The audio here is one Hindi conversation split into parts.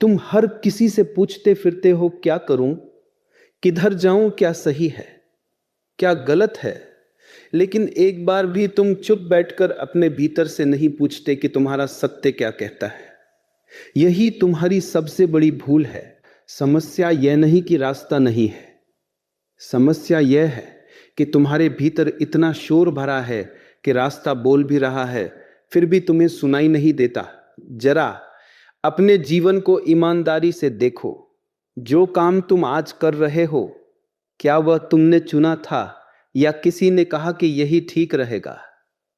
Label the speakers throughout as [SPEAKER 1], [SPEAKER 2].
[SPEAKER 1] तुम हर किसी से पूछते फिरते हो क्या करूं, किधर जाऊं, क्या सही है, क्या गलत है। लेकिन एक बार भी तुम चुप बैठकर अपने भीतर से नहीं पूछते कि तुम्हारा सत्य क्या कहता है। यही तुम्हारी सबसे बड़ी भूल है। समस्या यह नहीं कि रास्ता नहीं है, समस्या यह है कि तुम्हारे भीतर इतना शोर भरा है कि रास्ता बोल भी रहा है, फिर भी तुम्हें सुनाई नहीं देता। जरा अपने जीवन को ईमानदारी से देखो। जो काम तुम आज कर रहे हो, क्या वह तुमने चुना था या किसी ने कहा कि यही ठीक रहेगा?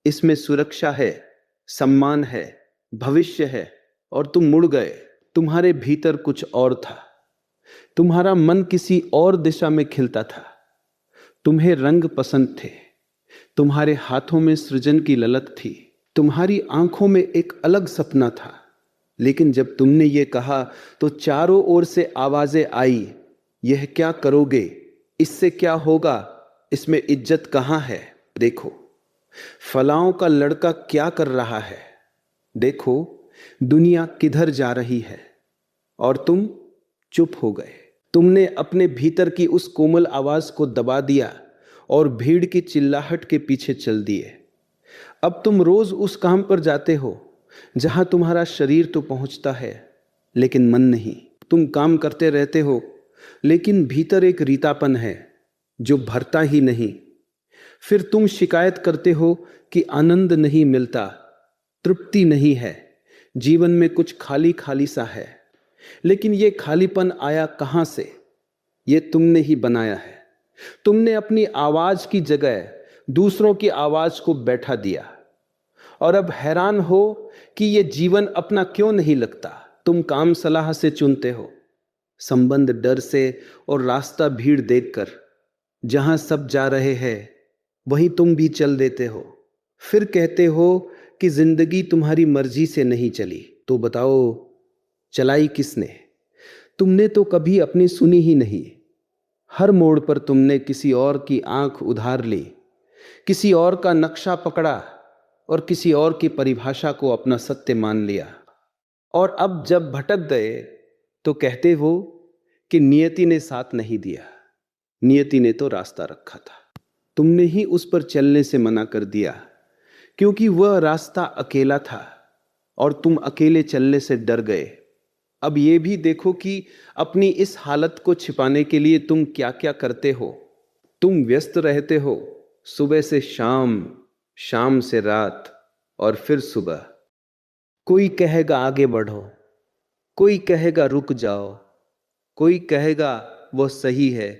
[SPEAKER 1] इसमें सुरक्षा है, सम्मान है, भविष्य है, और तुम मुड़ गए। तुम्हारे भीतर कुछ और था। तुम्हारा मन किसी और दिशा में खिलता था। तुम्हें रंग पसंद थे, तुम्हारे हाथों में सृजन की ललक थी, तुम्हारी आंखों में एक अलग सपना था। लेकिन जब तुमने ये कहा तो चारों ओर से आवाजें आई, यह क्या करोगे, इससे क्या होगा, इसमें इज्जत कहाँ है। देखो फलाओं का लड़का क्या कर रहा है, देखो दुनिया किधर जा रही है। और तुम चुप हो गए। तुमने अपने भीतर की उस कोमल आवाज को दबा दिया और भीड़ की चिल्लाहट के पीछे चल दिए। अब तुम रोज उस काम पर जाते हो जहां तुम्हारा शरीर तो पहुंचता है लेकिन मन नहीं। तुम काम करते रहते हो लेकिन भीतर एक रीतापन है जो भरता ही नहीं। फिर तुम शिकायत करते हो कि आनंद नहीं मिलता, तृप्ति नहीं है, जीवन में कुछ खाली खाली सा है। लेकिन ये खालीपन आया कहां से? ये तुमने ही बनाया है। तुमने अपनी आवाज की जगह दूसरों की आवाज को बैठा दिया और अब हैरान हो कि ये जीवन अपना क्यों नहीं लगता। तुम काम सलाह से चुनते हो, संबंध डर से, और रास्ता भीड़ देखकर। जहां सब जा रहे हैं वहीं तुम भी चल देते हो। फिर कहते हो कि जिंदगी तुम्हारी मर्जी से नहीं चली। तो बताओ चलाई किसने? तुमने तो कभी अपनी सुनी ही नहीं। हर मोड़ पर तुमने किसी और की आंख उधार ली, किसी और का नक्शा पकड़ा और किसी और की परिभाषा को अपना सत्य मान लिया। और अब जब भटक गए तो कहते हो कि नियति ने साथ नहीं दिया। नियति ने तो रास्ता रखा था, तुमने ही उस पर चलने से मना कर दिया, क्योंकि वह रास्ता अकेला था और तुम अकेले चलने से डर गए। अब ये भी देखो कि अपनी इस हालत को छिपाने के लिए तुम क्या क्या करते हो। तुम व्यस्त रहते हो, सुबह से शाम, शाम से रात, और फिर सुबह। कोई कहेगा आगे बढ़ो, कोई कहेगा रुक जाओ, कोई कहेगा वो सही है,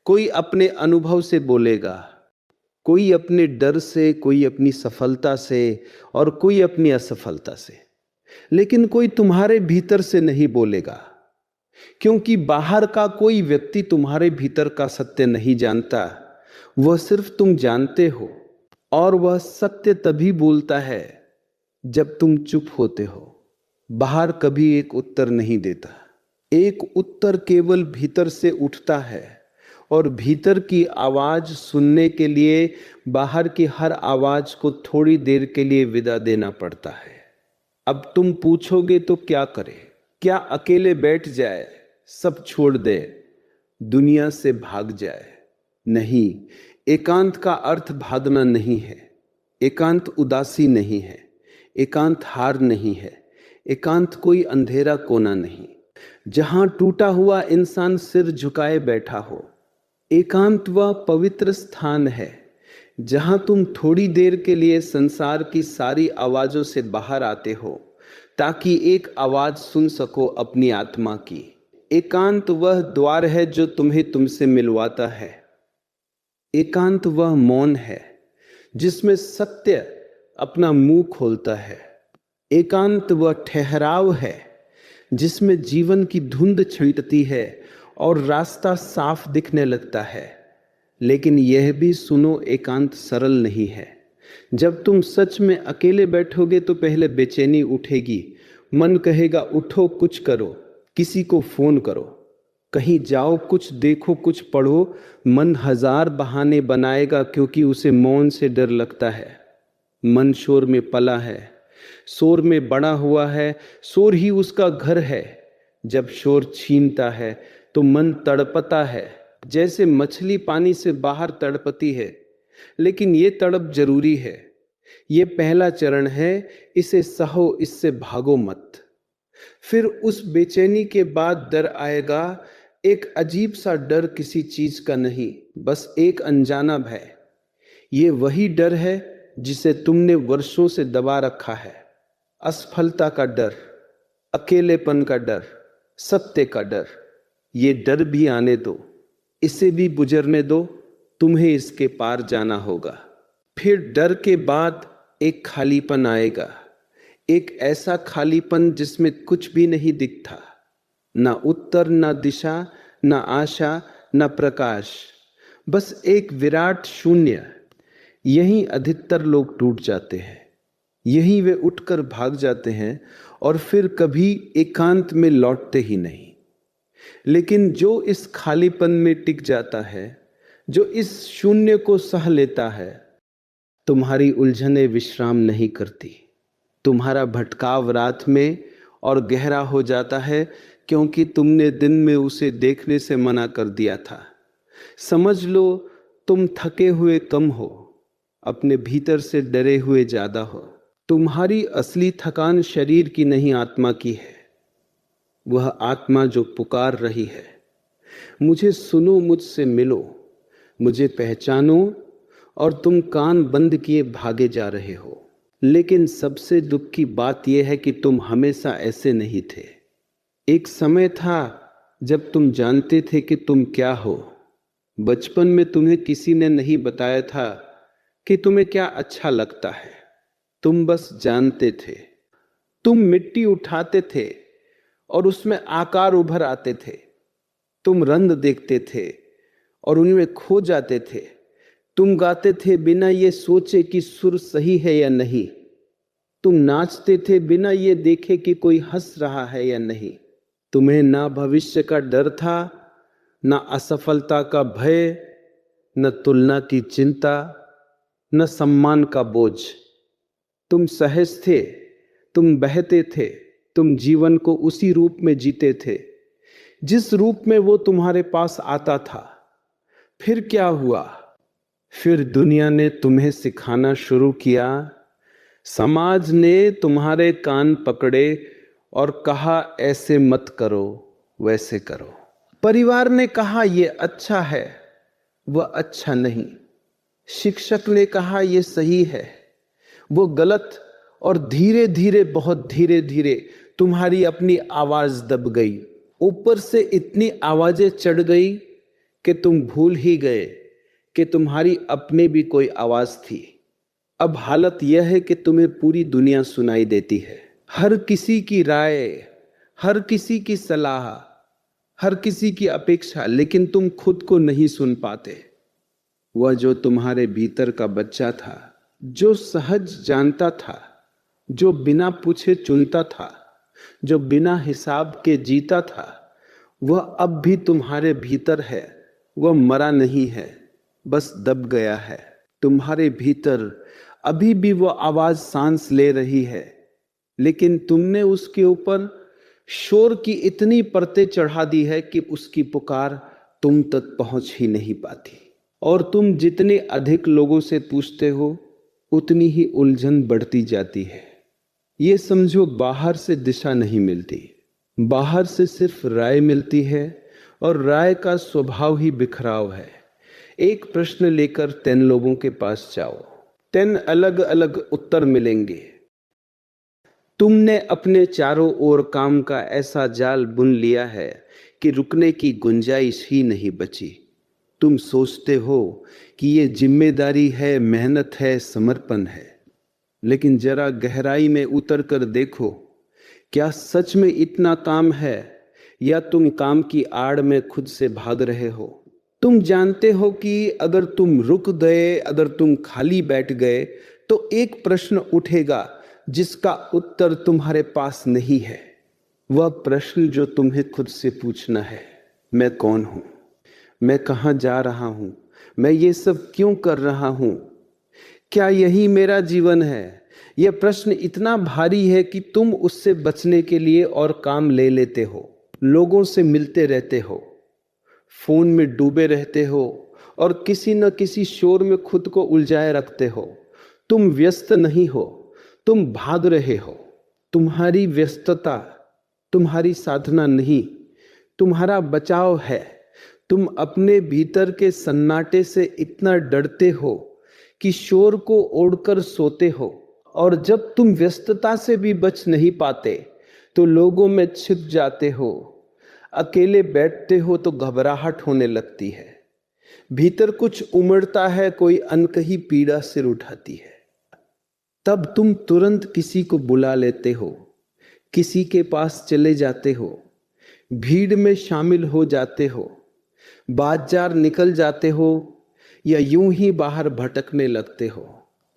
[SPEAKER 1] कोई अपने अनुभव से बोलेगा, कोई अपने डर से, कोई अपनी सफलता से, और कोई अपनी असफलता से। लेकिन कोई तुम्हारे भीतर से नहीं बोलेगा, क्योंकि बाहर का कोई व्यक्ति तुम्हारे भीतर का सत्य नहीं जानता। वह सिर्फ तुम जानते हो, और वह सत्य तभी बोलता है जब तुम चुप होते हो। बाहर कभी एक उत्तर नहीं देता। एक उत्तर केवल भीतर से उठता है, और भीतर की आवाज सुनने के लिए बाहर की हर आवाज को थोड़ी देर के लिए विदा देना पड़ता है। अब तुम पूछोगे तो क्या करे? क्या अकेले बैठ जाए, सब छोड़ दे, दुनिया से भाग जाए? नहीं, एकांत का अर्थ भागना नहीं है। एकांत उदासी नहीं है, एकांत हार नहीं है, एकांत कोई अंधेरा कोना नहीं जहां टूटा हुआ इंसान सिर झुकाए बैठा हो। एकांत वह पवित्र स्थान है जहां तुम थोड़ी देर के लिए संसार की सारी आवाजों से बाहर आते हो ताकि एक आवाज सुन सको अपनी आत्मा की। एकांत वह द्वार है जो तुम्हें तुमसे मिलवाता है। एकांत वह मौन है जिसमें सत्य अपना मुंह खोलता है। एकांत वह ठहराव है जिसमें जीवन की धुंध छिटती है और रास्ता साफ दिखने लगता है। लेकिन यह भी सुनो, एकांत सरल नहीं है। जब तुम सच में अकेले बैठोगे तो पहले बेचैनी उठेगी। मन कहेगा उठो, कुछ करो, किसी को फोन करो, कहीं जाओ, कुछ देखो, कुछ पढ़ो। मन हजार बहाने बनाएगा क्योंकि उसे मौन से डर लगता है। मन शोर में पला है, शोर में बड़ा हुआ है, शोर ही उसका घर है। जब शोर छीनता है तो मन तड़पता है, जैसे मछली पानी से बाहर तड़पती है। लेकिन ये तड़प जरूरी है, ये पहला चरण है, इसे सहो, इससे भागो मत। फिर उस बेचैनी के बाद डर आएगा, एक अजीब सा डर, किसी चीज का नहीं, बस एक अनजाना भय। ये वही डर है जिसे तुमने वर्षों से दबा रखा है। असफलता का डर, अकेलेपन का डर, सत्य का डर। ये डर भी आने दो, इसे भी गुजरने दो, तुम्हें इसके पार जाना होगा। फिर डर के बाद एक खालीपन आएगा, एक ऐसा खालीपन जिसमें कुछ भी नहीं दिखता, ना उत्तर, ना दिशा, ना आशा, ना प्रकाश, बस एक विराट शून्य। यहीं अधिकतर लोग टूट जाते हैं, यहीं वे उठकर भाग जाते हैं और फिर कभी एकांत में लौटते ही नहीं। लेकिन जो इस खालीपन में टिक जाता है, जो इस शून्य को सह लेता है, तुम्हारी उलझनें विश्राम नहीं करती। तुम्हारा भटकाव रात में और गहरा हो जाता है, क्योंकि तुमने दिन में उसे देखने से मना कर दिया था। समझ लो, तुम थके हुए कम हो, अपने भीतर से डरे हुए ज्यादा हो। तुम्हारी असली थकान शरीर की नहीं, आत्मा की है। वह आत्मा जो पुकार रही है, मुझे सुनो, मुझसे मिलो, मुझे पहचानो, और तुम कान बंद किए भागे जा रहे हो। लेकिन सबसे दुख की बात यह है कि तुम हमेशा ऐसे नहीं थे। एक समय था जब तुम जानते थे कि तुम क्या हो। बचपन में तुम्हें किसी ने नहीं बताया था कि तुम्हें क्या अच्छा लगता है, तुम बस जानते थे। तुम मिट्टी उठाते थे और उसमें आकार उभर आते थे। तुम रंग देखते थे और उनमें खो जाते थे। तुम गाते थे बिना ये सोचे कि सुर सही है या नहीं। तुम नाचते थे बिना ये देखे कि कोई हंस रहा है या नहीं। तुम्हें ना भविष्य का डर था, ना असफलता का भय, न तुलना की चिंता, न सम्मान का बोझ। तुम सहज थे, तुम बहते थे, तुम जीवन को उसी रूप में जीते थे जिस रूप में वो तुम्हारे पास आता था। फिर क्या हुआ? फिर दुनिया ने तुम्हें सिखाना शुरू किया। समाज ने तुम्हारे कान पकड़े और कहा, ऐसे मत करो, वैसे करो। परिवार ने कहा ये अच्छा है, वह अच्छा नहीं। शिक्षक ने कहा ये सही है, वो गलत। और धीरे धीरे, बहुत धीरे धीरे तुम्हारी अपनी आवाज दब गई। ऊपर से इतनी आवाजें चढ़ गई कि तुम भूल ही गए कि तुम्हारी अपने भी कोई आवाज थी। अब हालत यह है कि तुम्हें पूरी दुनिया सुनाई देती है, हर किसी की राय, हर किसी की सलाह, हर किसी की अपेक्षा, लेकिन तुम खुद को नहीं सुन पाते। वह जो तुम्हारे भीतर का बच्चा था, जो सहज जानता था, जो बिना पूछे चुनता था, जो बिना हिसाब के जीता था, वह अब भी तुम्हारे भीतर है। वह मरा नहीं है, बस दब गया है। तुम्हारे भीतर अभी भी वो आवाज सांस ले रही है, लेकिन तुमने उसके ऊपर शोर की इतनी परतें चढ़ा दी है कि उसकी पुकार तुम तक पहुंच ही नहीं पाती। और तुम जितने अधिक लोगों से पूछते हो, उतनी ही उलझन बढ़ती जाती है। ये समझो, बाहर से दिशा नहीं मिलती, बाहर से सिर्फ राय मिलती है, और राय का स्वभाव ही बिखराव है। एक प्रश्न लेकर 10 लोगों के पास जाओ, 10 अलग अलग उत्तर मिलेंगे। तुमने अपने चारों ओर काम का ऐसा जाल बुन लिया है कि रुकने की गुंजाइश ही नहीं बची। तुम सोचते हो कि ये जिम्मेदारी है, मेहनत है, समर्पण है, लेकिन जरा गहराई में उतर कर देखो, क्या सच में इतना काम है, या तुम काम की आड़ में खुद से भाग रहे हो? तुम जानते हो कि अगर तुम रुक गए, अगर तुम खाली बैठ गए, तो एक प्रश्न उठेगा जिसका उत्तर तुम्हारे पास नहीं है। वह प्रश्न जो तुम्हें खुद से पूछना है, मैं कौन हूं, मैं कहां जा रहा हूं, मैं ये सब क्यों कर रहा हूं, क्या यही मेरा जीवन है? यह प्रश्न इतना भारी है कि तुम उससे बचने के लिए और काम ले लेते हो। लोगों से मिलते रहते हो, फोन में डूबे रहते हो और किसी न किसी शोर में खुद को उलझाए रखते हो। तुम व्यस्त नहीं हो, तुम भाग रहे हो। तुम्हारी व्यस्तता तुम्हारी साधना नहीं, तुम्हारा बचाव है। तुम अपने भीतर के सन्नाटे से इतना डरते हो कि शोर को ओढ़कर सोते हो, और जब तुम व्यस्तता से भी बच नहीं पाते तो लोगों में छिप जाते हो। अकेले बैठते हो तो घबराहट होने लगती है, भीतर कुछ उमड़ता है, कोई अनकही पीड़ा सिर उठाती है। तब तुम तुरंत किसी को बुला लेते हो, किसी के पास चले जाते हो, भीड़ में शामिल हो जाते हो, बाजार निकल जाते हो या यूं ही बाहर भटकने लगते हो।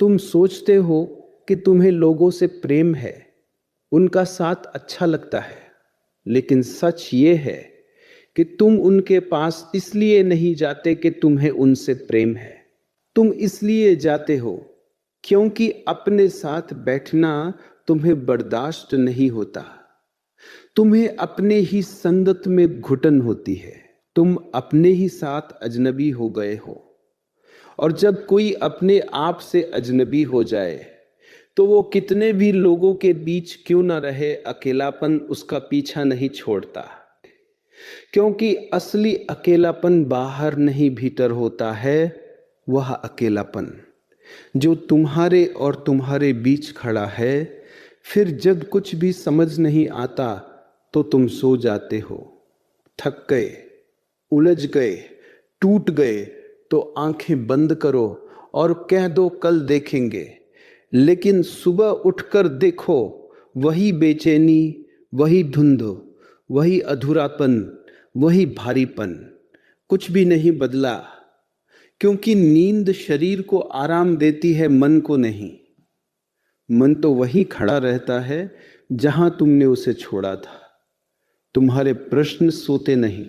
[SPEAKER 1] तुम सोचते हो कि तुम्हें लोगों से प्रेम है, उनका साथ अच्छा लगता है, लेकिन सच ये है कि तुम उनके पास इसलिए नहीं जाते कि तुम्हें उनसे प्रेम है। तुम इसलिए जाते हो क्योंकि अपने साथ बैठना तुम्हें बर्दाश्त नहीं होता। तुम्हें अपने ही संगत में घुटन होती है, तुम अपने ही साथ अजनबी हो गए हो। और जब कोई अपने आप से अजनबी हो जाए तो वो कितने भी लोगों के बीच क्यों ना रहे, अकेलापन उसका पीछा नहीं छोड़ता। क्योंकि असली अकेलापन बाहर नहीं भीतर होता है। वह अकेलापन जो तुम्हारे और तुम्हारे बीच खड़ा है। फिर जब कुछ भी समझ नहीं आता तो तुम सो जाते हो। थक गए, उलझ गए, टूट गए तो आंखें बंद करो और कह दो कल देखेंगे। लेकिन सुबह उठकर देखो, वही बेचैनी, वही धुंध, वही अधूरापन, वही भारीपन, कुछ भी नहीं बदला। क्योंकि नींद शरीर को आराम देती है, मन को नहीं। मन तो वही खड़ा रहता है जहां तुमने उसे छोड़ा था। तुम्हारे प्रश्न सोते नहीं,